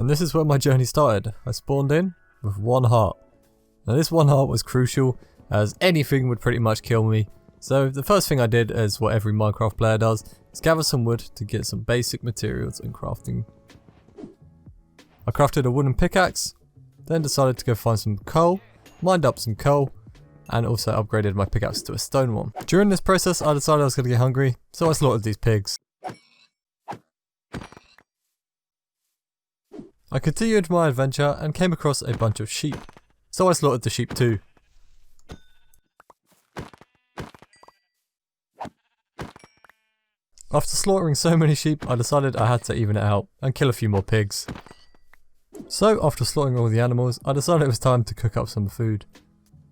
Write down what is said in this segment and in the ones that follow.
And this is where my journey started. I spawned in with 1 heart. Now this 1 heart was crucial, as anything would pretty much kill me. So the first thing I did, is what every Minecraft player does, is gather some wood to get some basic materials in crafting. I crafted a wooden pickaxe, then decided to go find some coal, mined up some coal, and also upgraded my pickaxe to a stone one. During this process I decided I was going to get hungry, so I slaughtered these pigs. I continued my adventure and came across a bunch of sheep, so I slaughtered the sheep too. After slaughtering so many sheep, I decided I had to even it out and kill a few more pigs. So after slaughtering all the animals, I decided it was time to cook up some food.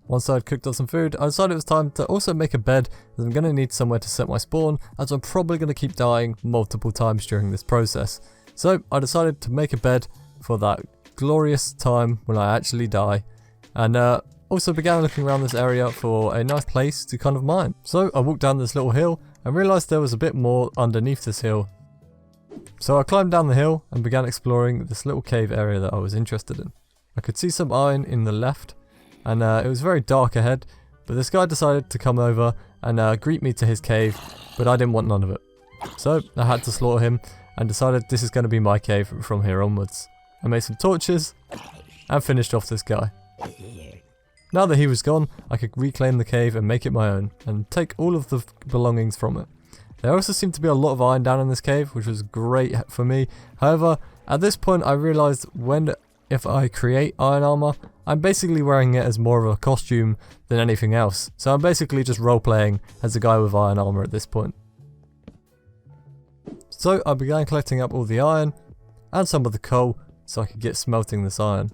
Once I had cooked up some food, I decided it was time to also make a bed, as I'm going to need somewhere to set my spawn, as I'm probably going to keep dying multiple times during this process. So I decided to make a bed for that glorious time when I actually die, and also began looking around this area for a nice place to kind of mine. So I walked down this little hill and realised there was a bit more underneath this hill. So I climbed down the hill and began exploring this little cave area that I was interested in. I could see some iron in the left, and it was very dark ahead, but this guy decided to come over and greet me to his cave, but I didn't want none of it. So I had to slaughter him and decided this is going to be my cave from here onwards. I made some torches and finished off this guy. Now that he was gone, I could reclaim the cave and make it my own, and take all of the belongings from it. There also seemed to be a lot of iron down in this cave, which was great for me. However, at this point I realised if I create iron armour, I'm basically wearing it as more of a costume than anything else. So I'm basically just role-playing as a guy with iron armour at this point. So I began collecting up all the iron and some of the coal so I could get smelting this iron.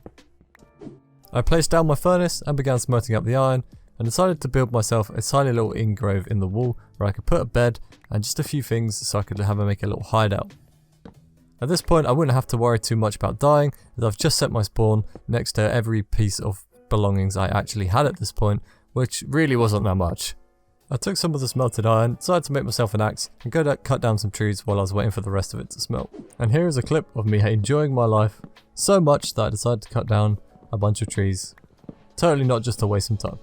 I placed down my furnace and began smelting up the iron, and decided to build myself a tiny little engrave in the wall where I could put a bed and just a few things so I could make a little hideout. At this point I wouldn't have to worry too much about dying, as I've just set my spawn next to every piece of belongings I actually had at this point, which really wasn't that much. I took some of the smelted iron, decided to make myself an axe, and cut down some trees while I was waiting for the rest of it to smelt. And here is a clip of me enjoying my life so much that I decided to cut down a bunch of trees. Totally not just to waste some time.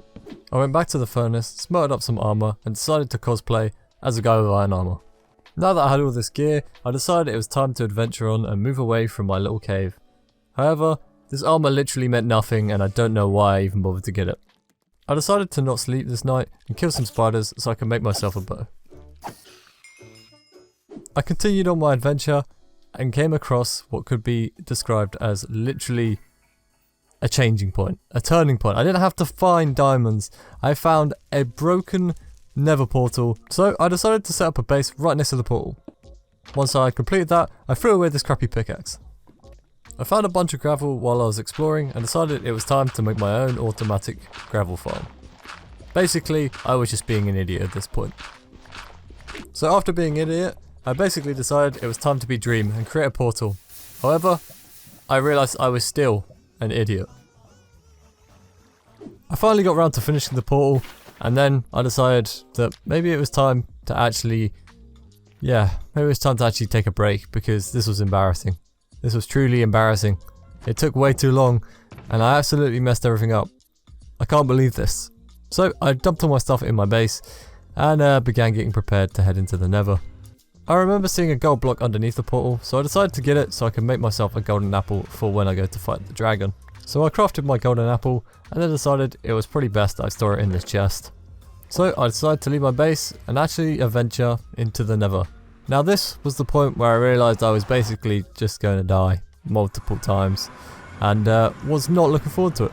I went back to the furnace, smelted up some armour, and decided to cosplay as a guy with iron armour. Now that I had all this gear, I decided it was time to adventure on and move away from my little cave. However, this armour literally meant nothing, and I don't know why I even bothered to get it. I decided to not sleep this night and kill some spiders so I could make myself a bow. I continued on my adventure and came across what could be described as literally a changing point, a turning point. I didn't have to find diamonds. I found a broken nether portal, so I decided to set up a base right next to the portal. Once I had completed that, I threw away this crappy pickaxe. I found a bunch of gravel while I was exploring and decided it was time to make my own automatic gravel farm. Basically, I was just being an idiot at this point. So after being an idiot, I basically decided it was time to be Dream and create a portal. However, I realised I was still an idiot. I finally got around to finishing the portal, and then I decided that maybe it was time to actually take a break, because this was embarrassing. This was truly embarrassing. It took way too long, and I absolutely messed everything up. I can't believe this. So I dumped all my stuff in my base, and began getting prepared to head into the nether. I remember seeing a gold block underneath the portal, so I decided to get it so I could make myself a golden apple for when I go to fight the dragon. So I crafted my golden apple, and then decided it was probably best that I store it in this chest. So I decided to leave my base and actually adventure into the nether. Now this was the point where I realised I was basically just going to die multiple times, and was not looking forward to it.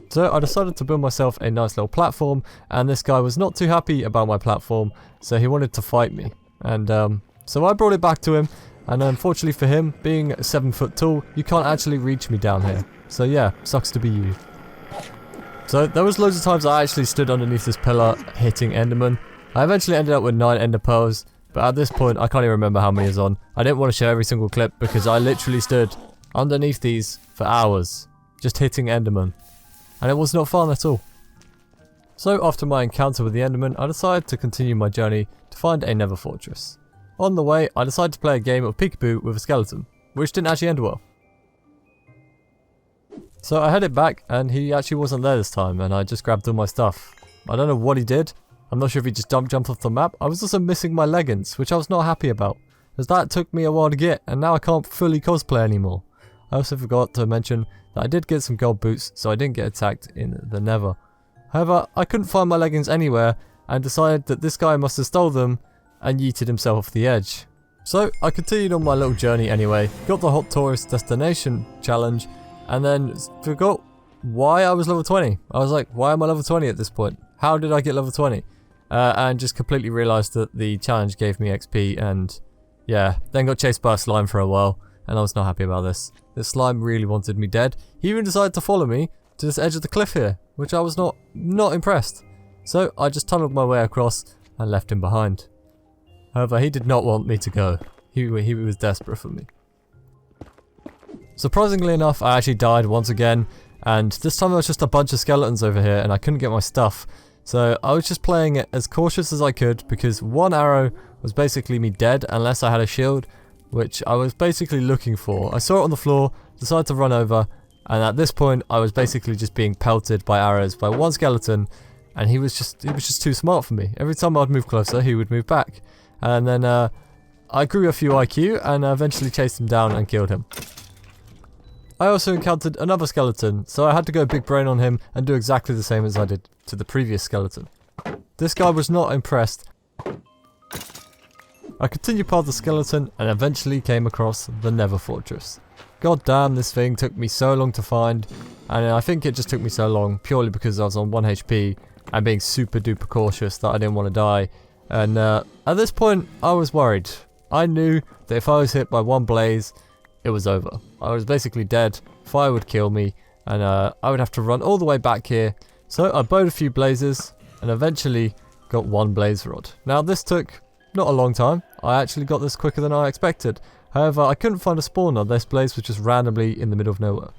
So I decided to build myself a nice little platform, and this guy was not too happy about my platform, so he wanted to fight me. And so I brought it back to him, and unfortunately for him, being 7 foot tall, you can't actually reach me down here. So yeah, sucks to be you. So there was loads of times I actually stood underneath this pillar hitting endermen. I eventually ended up with 9 ender pearls, but at this point I can't even remember how many is on. I didn't want to show every single clip because I literally stood underneath these for hours, just hitting endermen. And it was not fun at all. So after my encounter with the enderman, I decided to continue my journey to find a nether fortress. On the way, I decided to play a game of peekaboo with a skeleton, which didn't actually end well. So I headed back and he actually wasn't there this time, and I just grabbed all my stuff. I don't know what he did. I'm not sure if he just jumped off the map. I was also missing my leggings, which I was not happy about, as that took me a while to get, and now I can't fully cosplay anymore. I also forgot to mention that I did get some gold boots, so I didn't get attacked in the Nether. However, I couldn't find my leggings anywhere, and decided that this guy must have stole them and yeeted himself off the edge. So I continued on my little journey anyway, got the Hot Tourist Destination challenge, and then forgot why I was level 20. I was like, why am I level 20 at this point? How did I get level 20? And just completely realised that the challenge gave me XP, and yeah, then got chased by a slime for a while, and I was not happy about this. This slime really wanted me dead. He even decided to follow me to this edge of the cliff here, which I was not impressed. So I just tunneled my way across and left him behind. However, he did not want me to go. He was desperate for me. Surprisingly enough, I actually died once again, and this time there was just a bunch of skeletons over here and I couldn't get my stuff. So I was just playing it as cautious as I could, because one arrow was basically me dead unless I had a shield, which I was basically looking for. I saw it on the floor, decided to run over, and at this point I was basically just being pelted by arrows by one skeleton, and he was just too smart for me. Every time I'd move closer, he would move back. And then I grew a few IQ and eventually chased him down and killed him. I also encountered another skeleton, so I had to go big brain on him and do exactly the same as I did to the previous skeleton. This guy was not impressed. I continued past the skeleton and eventually came across the Nether Fortress. God damn, this thing took me so long to find, and I think it just took me so long purely because I was on 1 HP and being super duper cautious that I didn't want to die. And at this point, I was worried. I knew that if I was hit by one blaze, it was over. I was basically dead, fire would kill me, and I would have to run all the way back here. So I bowed a few blazes, and eventually got one blaze rod. Now this took not a long time. I actually got this quicker than I expected. However, I couldn't find a spawner. This blaze was just randomly in the middle of nowhere.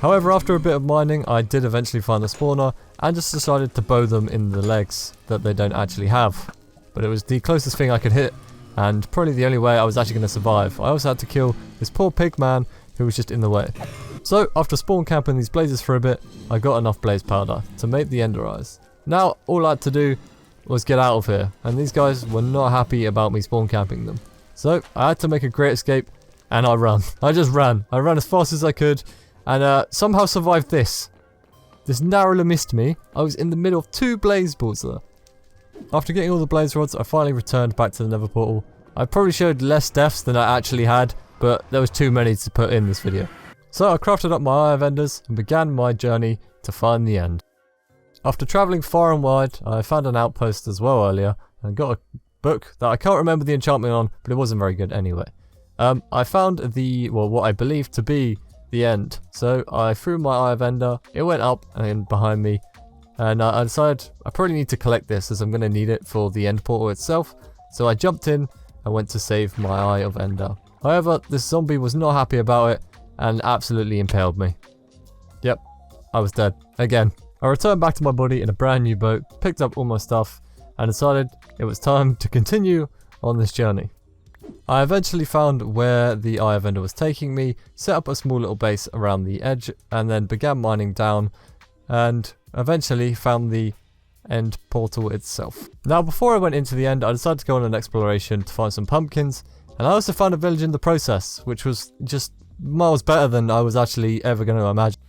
However, after a bit of mining, I did eventually find the spawner, and just decided to bow them in the legs that they don't actually have. But it was the closest thing I could hit, and probably the only way I was actually going to survive. I also had to kill this poor pig man who was just in the way. So, after spawn camping these blazes for a bit, I got enough blaze powder to make the ender eyes. Now, all I had to do was get out of here, and these guys were not happy about me spawn camping them. So, I had to make a great escape, and I ran. I just ran. I ran as fast as I could, and somehow survived this. This narrowly missed me. I was in the middle of 2 blaze balls there. After getting all the blaze rods, I finally returned back to the Nether portal. I probably showed less deaths than I actually had, but there was too many to put in this video. So I crafted up my eye of enders and began my journey to find the end. After travelling far and wide, I found an outpost as well earlier, and got a book that I can't remember the enchantment on, but it wasn't very good anyway. I found what I believe to be the end. So I threw my eye of ender, it went up and behind me, and I decided I probably need to collect this as I'm going to need it for the end portal itself. So I jumped in and went to save my eye of ender. However, this zombie was not happy about it and absolutely impaled me. Yep, I was dead again. I returned back to my body in a brand new boat, picked up all my stuff, and decided it was time to continue on this journey. I eventually found where the Eye of Ender was taking me, set up a small little base around the edge, and then began mining down, and eventually found the end portal itself. Now, before I went into the end, I decided to go on an exploration to find some pumpkins, and I also found a village in the process, which was just miles better than I was actually ever going to imagine.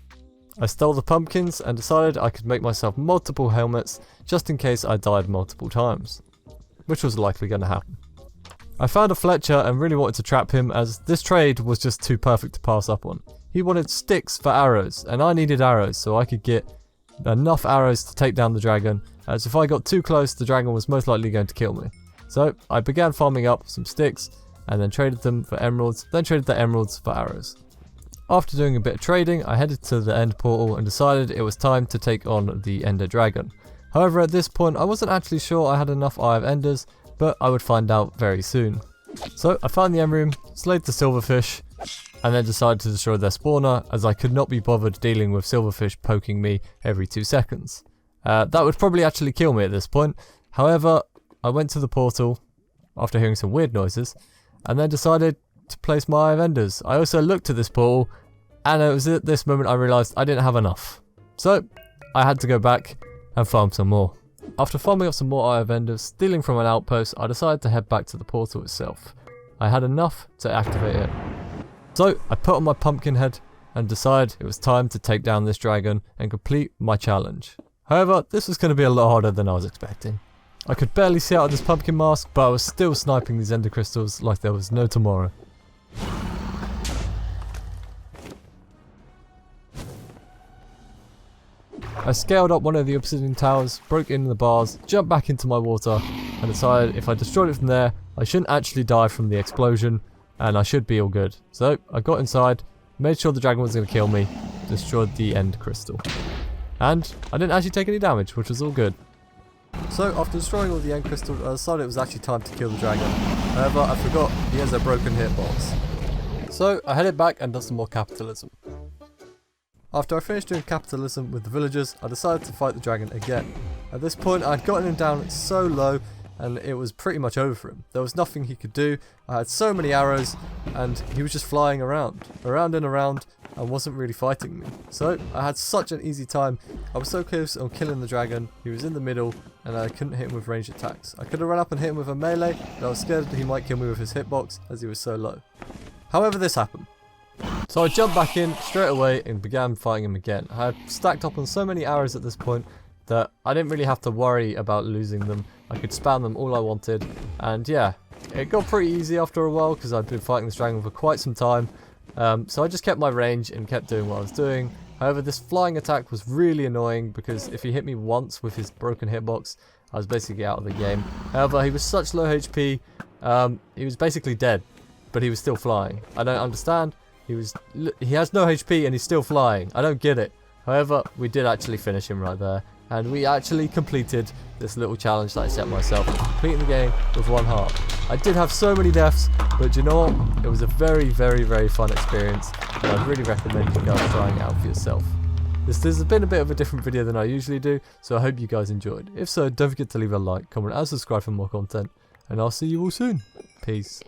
I stole the pumpkins and decided I could make myself multiple helmets just in case I died multiple times, which was likely going to happen. I found a Fletcher and really wanted to trap him, as this trade was just too perfect to pass up on. He wanted sticks for arrows, and I needed arrows so I could get enough arrows to take down the dragon, as if I got too close the dragon was most likely going to kill me. So I began farming up some sticks and then traded them for emeralds, then traded the emeralds for arrows. After doing a bit of trading, I headed to the end portal and decided it was time to take on the ender dragon. However, at this point I wasn't actually sure I had enough Eye of Enders, but I would find out very soon. So I found the end room, slayed the silverfish, and then decided to destroy their spawner, as I could not be bothered dealing with silverfish poking me every 2 seconds. That would probably actually kill me at this point. However, I went to the portal after hearing some weird noises, and then decided to place my Eye of Enders. I also looked at this portal, And it was at this moment I realised I didn't have enough. So, I had to go back and farm some more. After farming up some more Eye of Ender, stealing from an outpost, I decided to head back to the portal itself. I had enough to activate it. So, I put on my pumpkin head and decided it was time to take down this dragon and complete my challenge. However, this was going to be a lot harder than I was expecting. I could barely see out of this pumpkin mask, but I was still sniping these ender crystals like there was no tomorrow. I scaled up one of the obsidian towers, broke in the bars, jumped back into my water, and decided if I destroyed it from there, I shouldn't actually die from the explosion, and I should be all good. So, I got inside, made sure the dragon wasn't going to kill me, destroyed the end crystal. And I didn't actually take any damage, which was all good. So, after destroying all the end crystals, I decided it was actually time to kill the dragon. However, I forgot he has a broken hitbox. So, I headed back and done some more capitalism. After I finished doing capitalism with the villagers, I decided to fight the dragon again. At this point, I had gotten him down so low, and it was pretty much over for him. There was nothing he could do. I had so many arrows, and he was just flying around and around, and wasn't really fighting me. So, I had such an easy time. I was so close on killing the dragon, he was in the middle, and I couldn't hit him with ranged attacks. I could have run up and hit him with a melee, but I was scared that he might kill me with his hitbox, as he was so low. However, this happened. So I jumped back in straight away and began fighting him again. I had stacked up on so many arrows at this point that I didn't really have to worry about losing them. I could spam them all I wanted, and yeah, it got pretty easy after a while because I'd been fighting this dragon for quite some time. So I just kept my range and kept doing what I was doing. However, this flying attack was really annoying because if he hit me once with his broken hitbox, I was basically out of the game. However, he was such low HP, he was basically dead, but he was still flying. I don't understand. He has no HP and he's still flying. I don't get it. However, we did actually finish him right there. And we actually completed this little challenge that I set myself. Completing the game with 1 heart. I did have so many deaths, but you know what? It was a very, very, very fun experience. And I'd really recommend you guys trying it out for yourself. This has been a bit of a different video than I usually do, so I hope you guys enjoyed. If so, don't forget to leave a like, comment and subscribe for more content. And I'll see you all soon. Peace.